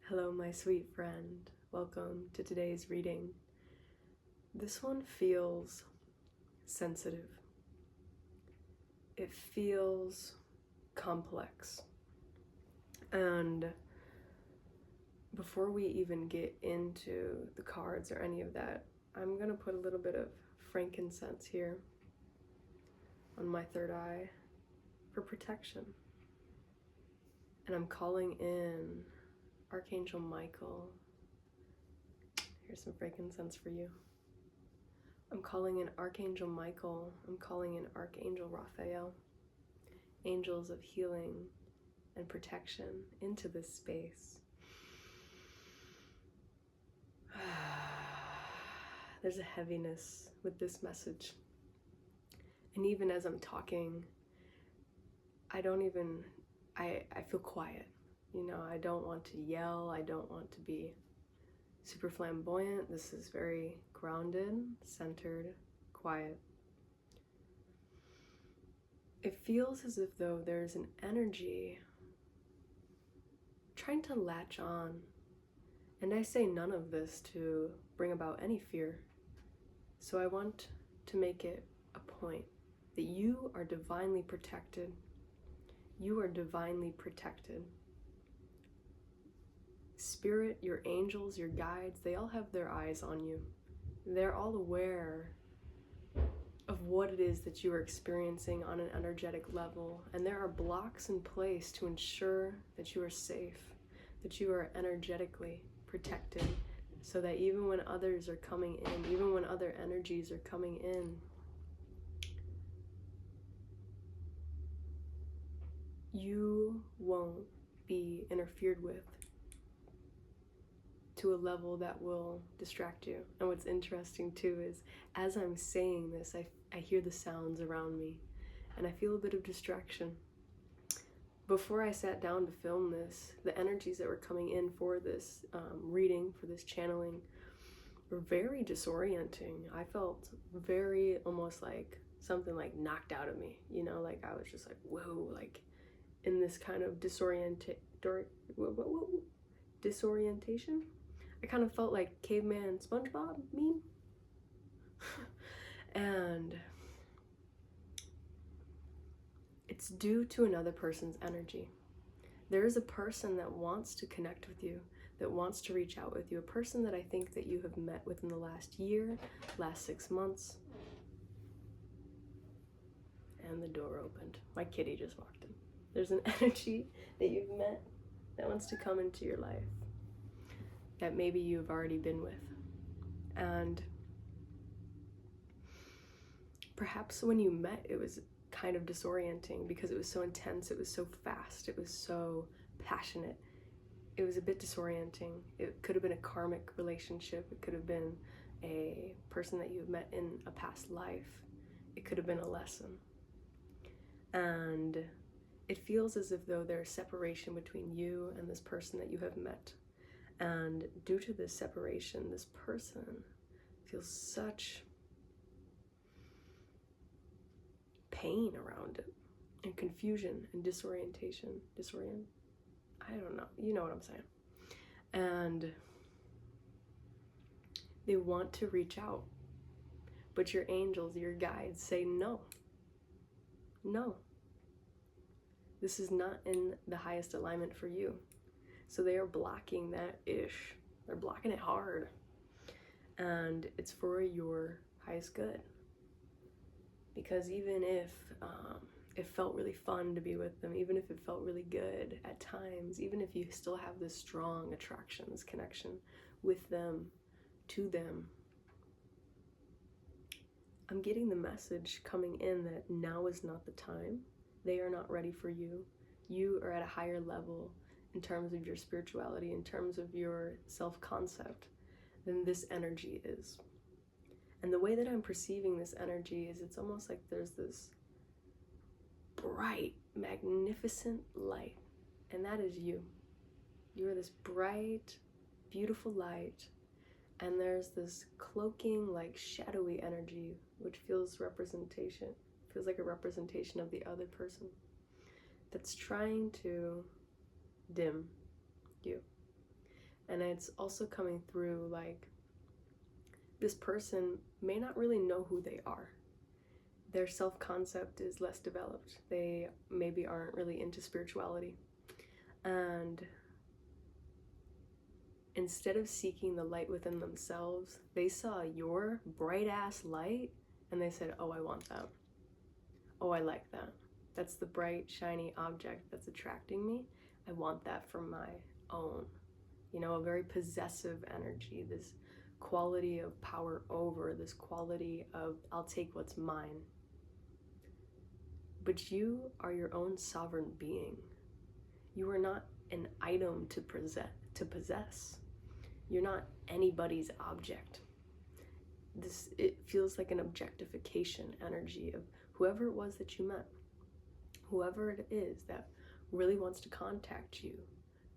Hello, my sweet friend. Welcome to today's reading. This one feels sensitive. It feels complex. And before we even get into the cards or any of that, I'm going to put a little bit of frankincense here on my third eye for protection. And I'm calling in Archangel Michael. Here's some frankincense for you. I'm calling in Archangel Michael. I'm calling in Archangel Raphael. Angels of healing and protection into this space. There's a heaviness with this message. And even as I'm talking, I feel quiet. You know, I don't want to yell. I don't want to be super flamboyant. This is very grounded, centered, quiet. It feels as if though there's an energy trying to latch on. And I say none of this to bring about any fear. So I want to make it a point that you are divinely protected. You are divinely protected. Spirit, your angels, your guides, they all have their eyes on you. They're all aware of what it is that you are experiencing on an energetic level. And there are blocks in place to ensure that you are safe, that you are energetically protected, so that even when others are coming in, even when other energies are coming in, you won't be interfered with to a level that will distract you. And what's interesting too is, as I'm saying this, I hear the sounds around me and I feel a bit of distraction. Before I sat down to film this, the energies that were coming in for this reading, for this channeling, were very disorienting. I felt very almost like something like knocked out of me, you know, like I was just like, whoa, like in this kind of disorientation. I kind of felt like caveman SpongeBob meme. And it's due to another person's energy. There is a person that wants to connect with you, that wants to reach out with you, a person that I think that you have met within the last year, last 6 months. And the door opened. My kitty just walked in. There's an energy that you've met that wants to come into your life that maybe you've already been with. And perhaps when you met, it was kind of disorienting because it was so intense, it was so fast, it was so passionate. It was a bit disorienting. It could have been a karmic relationship. It could have been a person that you've met in a past life. It could have been a lesson. And it feels as if though there's separation between you and this person that you have met. And due to this separation, this person feels such pain around it, and confusion and disorientation. I don't know, you know what I'm saying. And they want to reach out, but your angels, your guides say no. No. This is not in the highest alignment for you. So they are blocking that ish. They're blocking it hard. And it's for your highest good. Because even if it felt really fun to be with them, even if it felt really good at times, even if you still have this strong attraction, this connection with them, to them, I'm getting the message coming in that now is not the time. They are not ready for you. You are at a higher level in terms of your spirituality, in terms of your self-concept, than this energy is. And the way that I'm perceiving this energy is it's almost like there's this bright, magnificent light. And that is you. You are this bright, beautiful light. And there's this cloaking, like shadowy energy, which feels like a representation of the other person that's trying to dim you. And it's also coming through like this person may not really know who they are. Their self-concept is less developed. They maybe aren't really into spirituality. And instead of seeking the light within themselves, they saw your bright-ass light and they said, oh, I want that. Oh, I like that. That's the bright, shiny object that's attracting me. I want that for my own. You know, a very possessive energy, this quality of power over, this quality of I'll take what's mine. But you are your own sovereign being. You are not an item to possess. You're not anybody's object. It feels like an objectification energy of whoever it was that you met, whoever it is that really wants to contact you,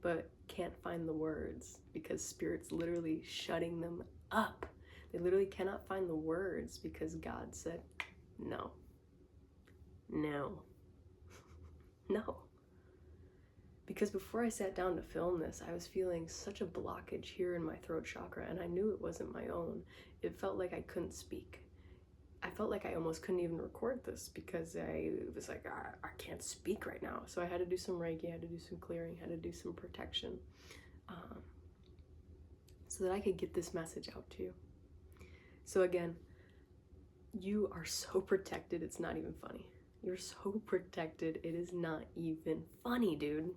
but can't find the words because Spirit's literally shutting them up. They literally cannot find the words because God said, no, no, no. Because before I sat down to film this, I was feeling such a blockage here in my throat chakra, and I knew it wasn't my own. It felt like I couldn't speak. I felt like I almost couldn't even record this because I was like, I can't speak right now. So I had to do some reiki, I had to do some clearing, I had to do some protection, so that I could get this message out to you. So again, you are so protected, it's not even funny. You're so protected, it is not even funny, dude.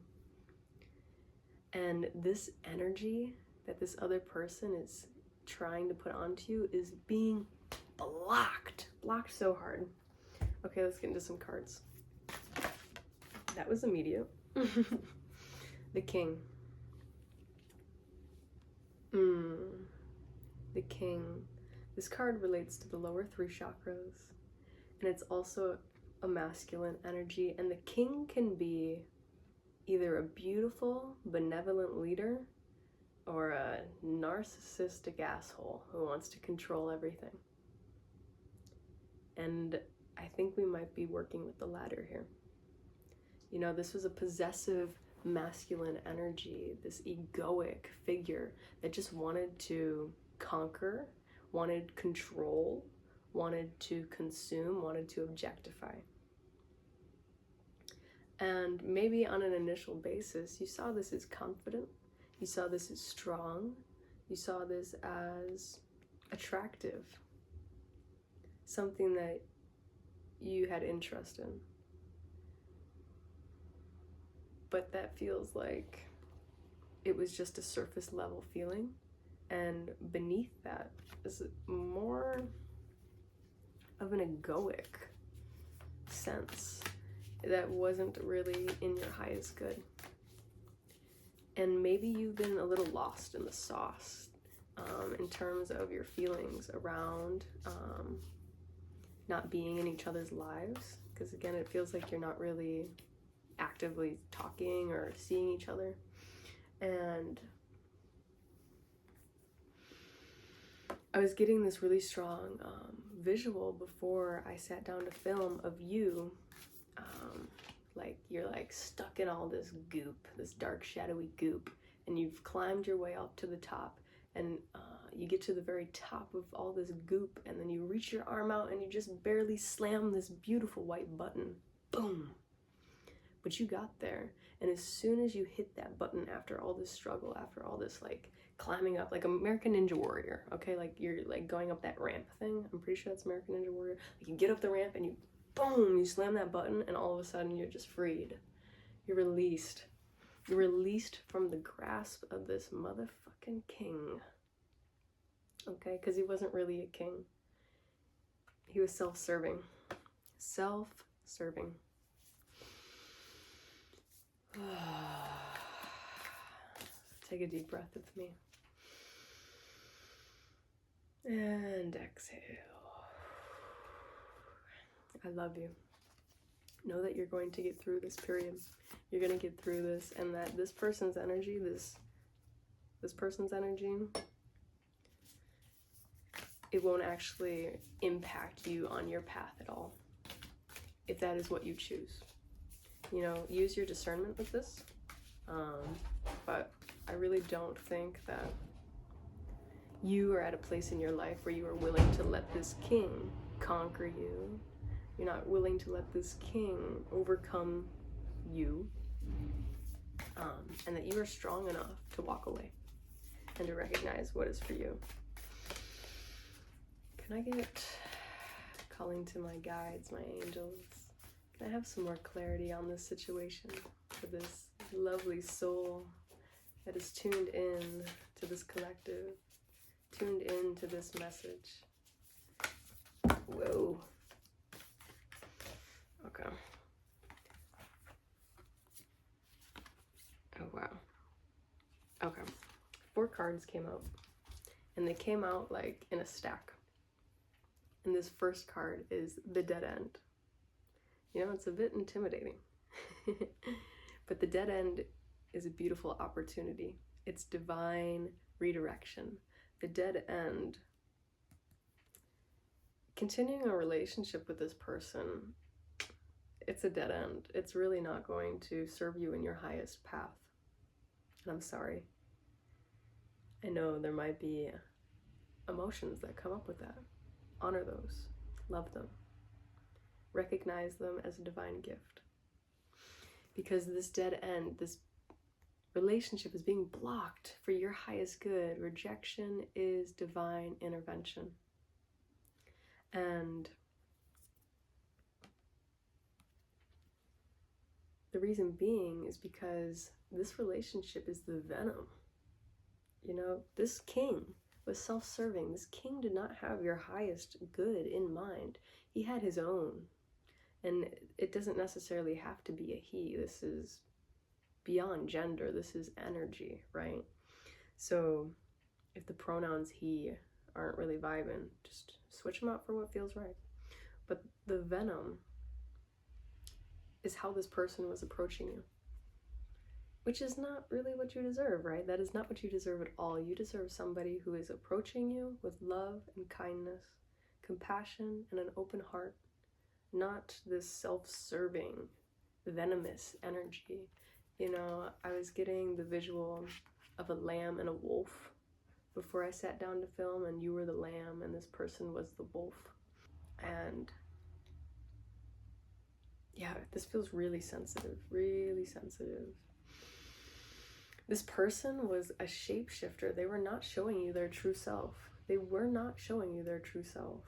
And this energy that this other person is trying to put onto you is being blocked so hard. Okay, let's get into some cards. That was immediate. The King. The King. This card relates to the lower 3 chakras, and it's also a masculine energy, and the King can be either a beautiful, benevolent leader or a narcissistic asshole who wants to control everything. And I think we might be working with the latter here. You know, this was a possessive masculine energy, this egoic figure that just wanted to conquer, wanted control, wanted to consume, wanted to objectify. And maybe on an initial basis, you saw this as confident, you saw this as strong, you saw this as attractive, something that you had interest in. But that feels like it was just a surface level feeling, and beneath that is more of an egoic sense that wasn't really in your highest good. And maybe you've been a little lost in the sauce in terms of your feelings around not being in each other's lives, because again, it feels like you're not really actively talking or seeing each other. And I was getting this really strong visual before I sat down to film of you, like you're like stuck in all this goop, this dark shadowy goop, and you've climbed your way up to the top, and you get to the very top of all this goop, and then you reach your arm out and you just barely slam this beautiful white button. Boom! But you got there, and as soon as you hit that button, after all this struggle, after all this like climbing up, like American Ninja Warrior, okay, like you're like going up that ramp thing, I'm pretty sure that's American Ninja Warrior, like you get up the ramp and you boom, you slam that button, and all of a sudden you're just freed. You're released. You're released from the grasp of this motherfucking king. Okay, because he wasn't really a king. He was self-serving. Self-serving. Take a deep breath with me. And exhale. I love you. Know that you're going to get through this period. You're going to get through this, and that this person's energy, this person's energy, it won't actually impact you on your path at all, if that is what you choose. You know, use your discernment with this, but I really don't think that you are at a place in your life where you are willing to let this king conquer you. You're not willing to let this king overcome you. And that you are strong enough to walk away and to recognize what is for you. Can I get calling to my guides, my angels? Can I have some more clarity on this situation for this lovely soul that is tuned in to this collective, tuned in to this message? Whoa. Okay. Oh, wow. Okay. 4 cards came out, and they came out like in a stack. And this first card is the dead end. You know, it's a bit intimidating. But the dead end is a beautiful opportunity. It's divine redirection. The dead end, continuing a relationship with this person, it's a dead end. It's really not going to serve you in your highest path. And I'm sorry. I know there might be emotions that come up with that. Honor those. Love them. Recognize them as a divine gift. Because this dead end, this relationship is being blocked for your highest good. Rejection is divine intervention. And the reason being is because this relationship is the venom. You know, this king was self-serving. This king did not have your highest good in mind. He had his own. And it doesn't necessarily have to be a he. This is beyond gender. This is energy, right? So if the pronouns he aren't really vibing, just switch them out for what feels right. But the venom is how this person was approaching you, which is not really what you deserve, right? That is not what you deserve at all. You deserve somebody who is approaching you with love and kindness, compassion, and an open heart, not this self-serving, venomous energy. You know, I was getting the visual of a lamb and a wolf before I sat down to film, and you were the lamb and this person was the wolf. And yeah, this feels really sensitive, really sensitive. This person was a shapeshifter. They were not showing you their true self. They were not showing you their true self.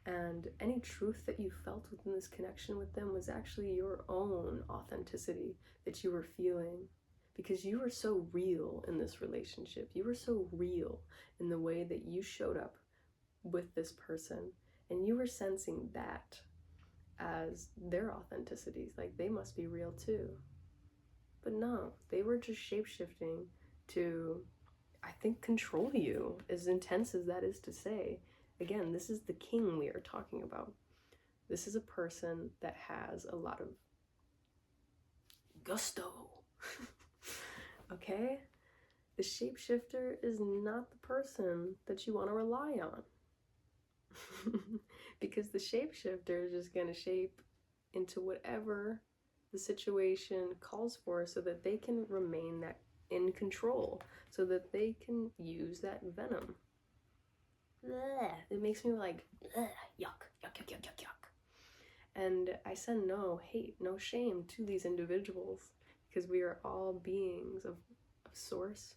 And any truth that you felt within this connection with them was actually your own authenticity that you were feeling, because you were so real in this relationship. You were so real in the way that you showed up with this person, and you were sensing that as their authenticities, like they must be real too. But no, they were just shape-shifting to, I think, control you, as intense as that is to say. Again, this is the king we are talking about. This is a person that has a lot of gusto. Okay? The shapeshifter is not the person that you want to rely on. Because the shapeshifter is just going to shape into whatever the situation calls for, so that they can remain that in control, so that they can use that venom. Blech. It makes me like, blech, yuck, yuck, yuck, yuck, yuck, yuck. And I send no hate, no shame to these individuals, because we are all beings of source.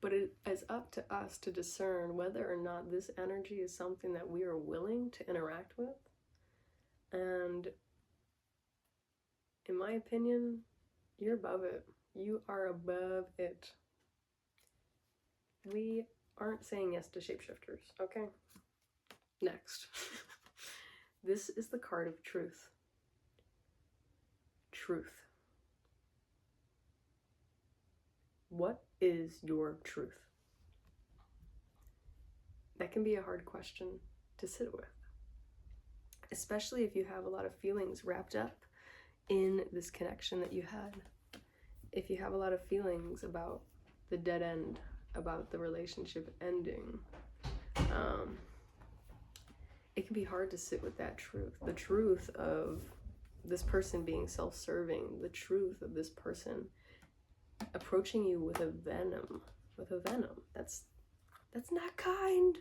But it is up to us to discern whether or not this energy is something that we are willing to interact with. And in my opinion, you're above it. You are above it. We aren't saying yes to shapeshifters, okay? Next. This is the card of truth. Truth. What is your truth? That can be a hard question to sit with, especially if you have a lot of feelings wrapped up in this connection that you had. If you have a lot of feelings about the dead end, about the relationship ending, it can be hard to sit with that truth. The truth of this person being self-serving, the truth of this person approaching you with a venom. That's not kind.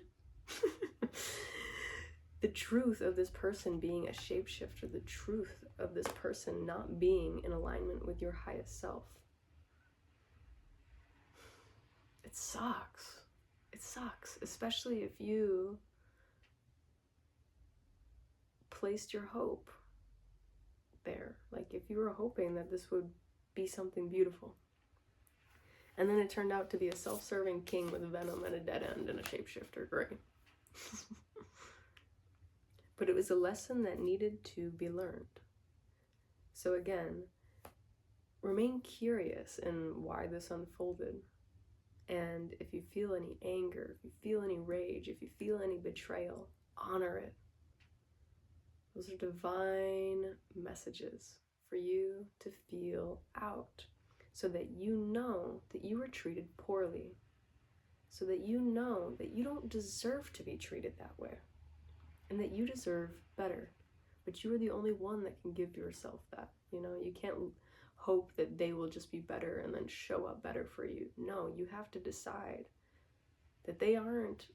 The truth of this person being a shapeshifter, the truth of this person not being in alignment with your highest self. It sucks. It sucks, especially if you placed your hope there. Like if you were hoping that this would be something beautiful. And then it turned out to be a self-serving king with venom and a dead end and a shapeshifter. Great. But it was a lesson that needed to be learned. So again, remain curious in why this unfolded. And if you feel any anger, if you feel any rage, if you feel any betrayal, honor it. Those are divine messages for you to feel out, so that you know that you were treated poorly, so that you know that you don't deserve to be treated that way, and that you deserve better. But you are the only one that can give yourself that. You know, you can't hope that they will just be better and then show up better for you. No, you have to decide that they aren't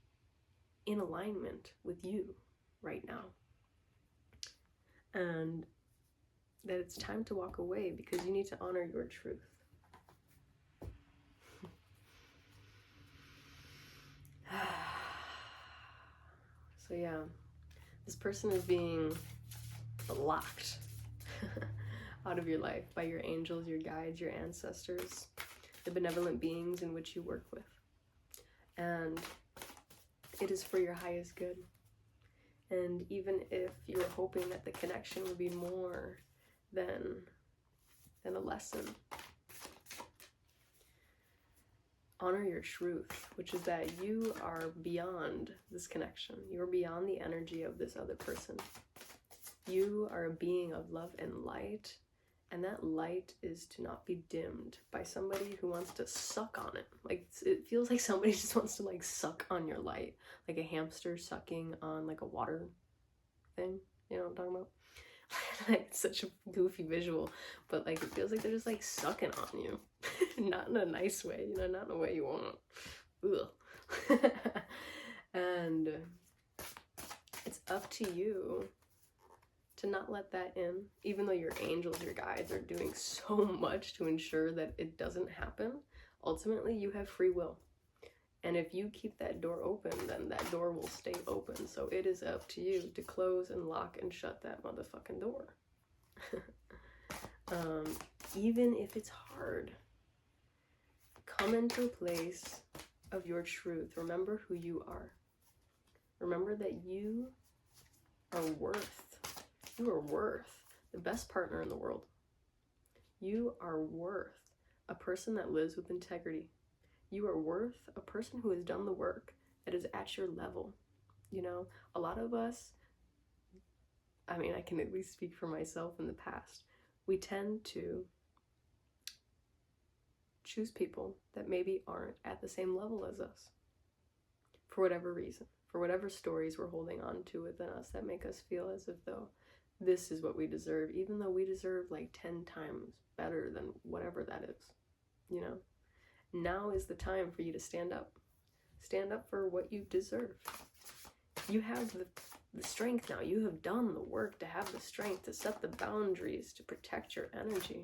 in alignment with you right now. And that it's time to walk away because you need to honor your truth. So yeah, this person is being blocked out of your life by your angels, your guides, your ancestors, the benevolent beings in which you work with. And it is for your highest good. And even if you're hoping that the connection will be more than a lesson, honor your truth, which is that you are beyond this connection. You're beyond the energy of this other person. You are a being of love and light, and that light is to not be dimmed by somebody who wants to suck on it. Like, it feels like somebody just wants to like suck on your light, like a hamster sucking on like a water thing. You know what I'm talking about? Like, it's such a goofy visual, but like it feels like they're just like sucking on you. Not in a nice way, you know, not in a way you want. Ugh. And it's up to you to not let that in, even though your angels, your guides are doing so much to ensure that it doesn't happen. Ultimately, you have free will. And if you keep that door open, then that door will stay open. So it is up to you to close and lock and shut that motherfucking door. Even if it's hard, come into a place of your truth. Remember who you are. Remember that you are worth the best partner in the world. You are worth a person that lives with integrity. You are worth a person who has done the work, that is at your level. You know, a lot of us, I mean, I can at least speak for myself in the past, we tend to choose people that maybe aren't at the same level as us. For whatever reason, for whatever stories we're holding on to within us that make us feel as if though this is what we deserve, even though we deserve like 10 times better than whatever that is, you know? Now is the time for you to stand up. Stand up for what you deserve. You have the strength now. You have done the work to have the strength to set the boundaries, to protect your energy.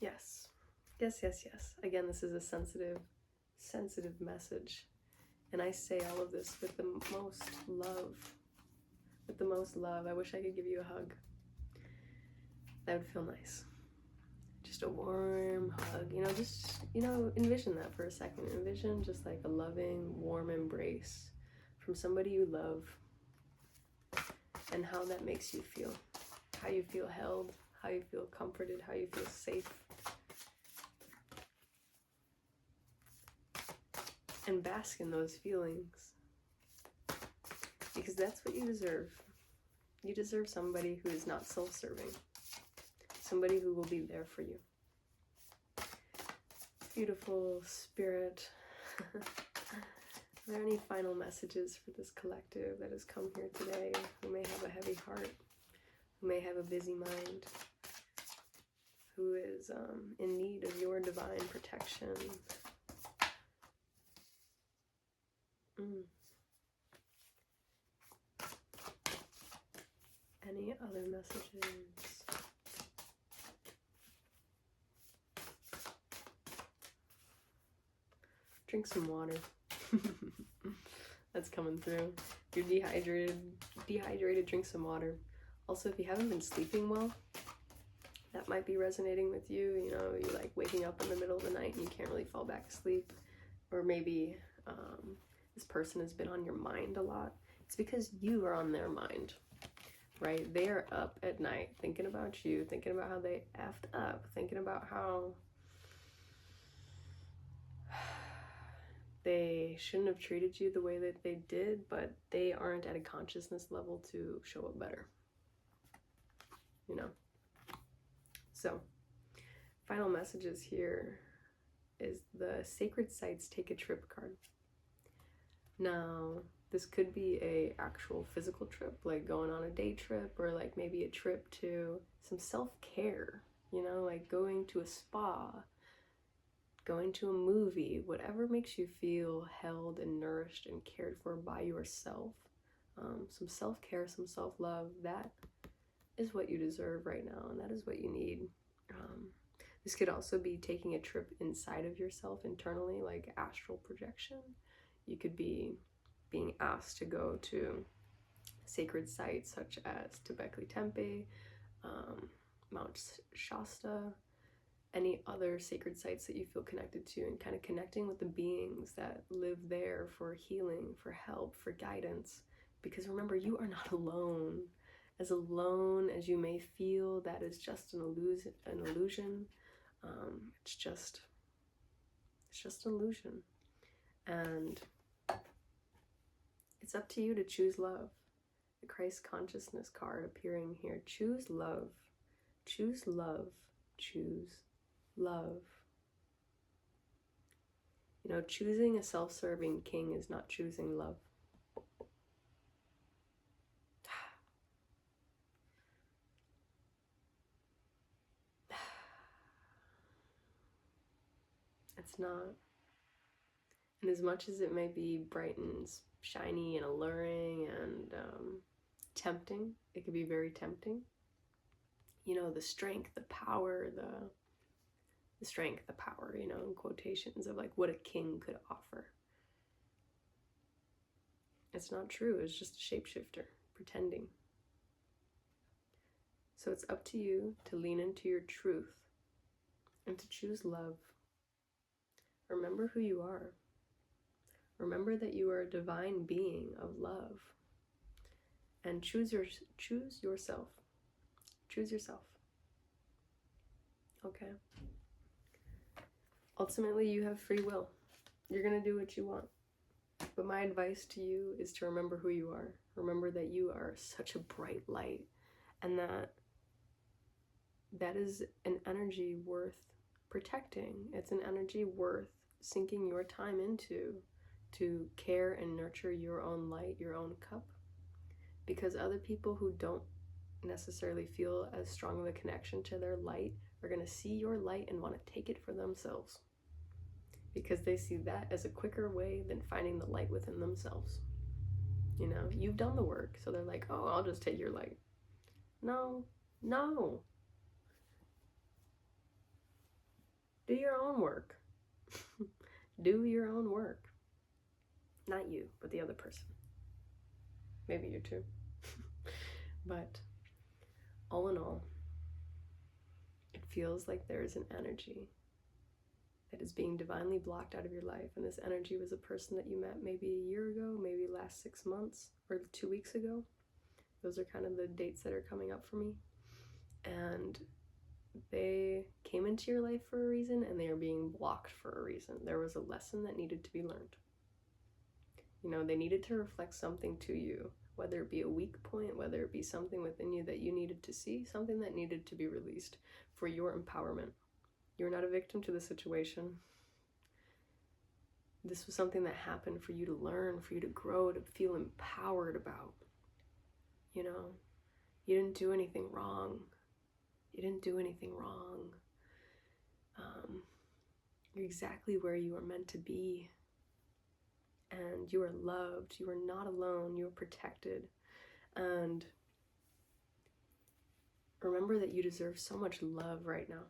Yes. Again, this is a sensitive message. And I say all of this with the most love. I wish I could give you a hug. That would feel nice. Just a warm hug, you know, just, you know, envision that for a second. Envision just like a loving, warm embrace from somebody you love, and how that makes you feel. How you feel held, how you feel comforted, how you feel safe. And bask in those feelings. Because that's what you deserve. You deserve somebody who is not self-serving. Somebody who will be there for you. Beautiful spirit. Are there any final messages for this collective that has come here today, who may have a heavy heart, who may have a busy mind, who is in need of your divine protection. Any other messages? Drink some water. That's coming through. If you're dehydrated, drink some water. Also, if you haven't been sleeping well, that might be resonating with you. You know, you're like waking up in the middle of the night and you can't really fall back asleep. Or maybe this person has been on your mind a lot. It's because you are on their mind, right? They are up at night thinking about you, thinking about how they effed up, thinking about how they shouldn't have treated you the way that they did, but they aren't at a consciousness level to show up better, you know? So, final messages here is the Sacred Sites Take a Trip card. Now, this could be a actual physical trip, like going on a day trip, or like maybe a trip to some self-care, you know, like going to a spa, going to a movie, whatever makes you feel held and nourished and cared for by yourself. Some self-care, some self-love, that is what you deserve right now, and that is what you need. This could also be taking a trip inside of yourself internally, like astral projection. You could be being asked to go to sacred sites such as Göbekli Tepe, Mount Shasta, any other sacred sites that you feel connected to, and kind of connecting with the beings that live there for healing, for help, for guidance. Because remember, you are not alone. As alone as you may feel, that is just an illusion. It's just an illusion. And it's up to you to choose love. The Christ consciousness card appearing here. Choose love. Choose love. Choose love. You know, choosing a self-serving king is not choosing love. It's not. And as much as it may be bright and shiny and alluring and tempting, it could be very tempting. You know, the strength, the power, the strength, the power, you know, in quotations of like what a king could offer. It's not true. It's just a shapeshifter pretending. So it's up to you to lean into your truth and to choose love. Remember who you are. Remember that you are a divine being of love. And choose yourself. Choose yourself. Okay? Ultimately, you have free will. You're going to do what you want. But my advice to you is to remember who you are. Remember that you are such a bright light, and that is an energy worth protecting. It's an energy worth sinking your time into, to care and nurture your own light, your own cup. Because other people who don't necessarily feel as strong of a connection to their light are going to see your light and want to take it for themselves. Because they see that as a quicker way than finding the light within themselves. You know, you've done the work, so they're like, oh, I'll just take your light. No. Do your own work. Do your own work. Not you, but the other person. Maybe you too. But all in all, it feels like there is an energy that is being divinely blocked out of your life. And this energy was a person that you met maybe a year ago, maybe last 6 months, or 2 weeks ago. Those are kind of the dates that are coming up for me. And they came into your life for a reason, and they are being blocked for a reason. There was a lesson that needed to be learned. You know, they needed to reflect something to you, whether it be a weak point, whether it be something within you that you needed to see, something that needed to be released for your empowerment. You're not a victim to the situation. This was something that happened for you to learn, for you to grow, to feel empowered about. You know, you didn't do anything wrong. You didn't do anything wrong. You're exactly where you are meant to be. And you are loved. You are not alone. You are protected. And remember that you deserve so much love right now,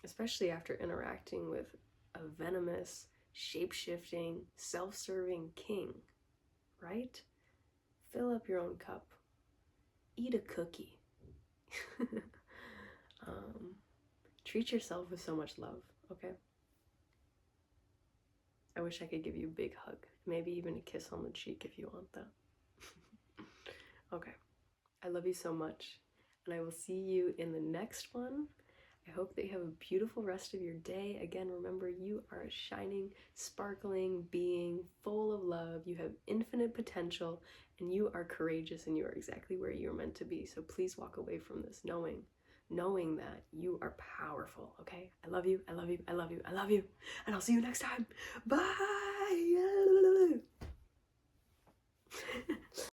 especially after interacting with a venomous, shape-shifting, self-serving king, right? Fill up your own cup. Eat a cookie. Treat yourself with so much love, okay? I wish I could give you a big hug, maybe even a kiss on the cheek if you want that. Okay, I love you so much, and I will see you in the next one. I hope that you have a beautiful rest of your day. Again, remember, you are a shining, sparkling being full of love. You have infinite potential, and you are courageous, and you are exactly where you're meant to be. So please walk away from this knowing that you are powerful, okay? I love you, I love you, I love you, I love you, and I'll see you next time. Bye!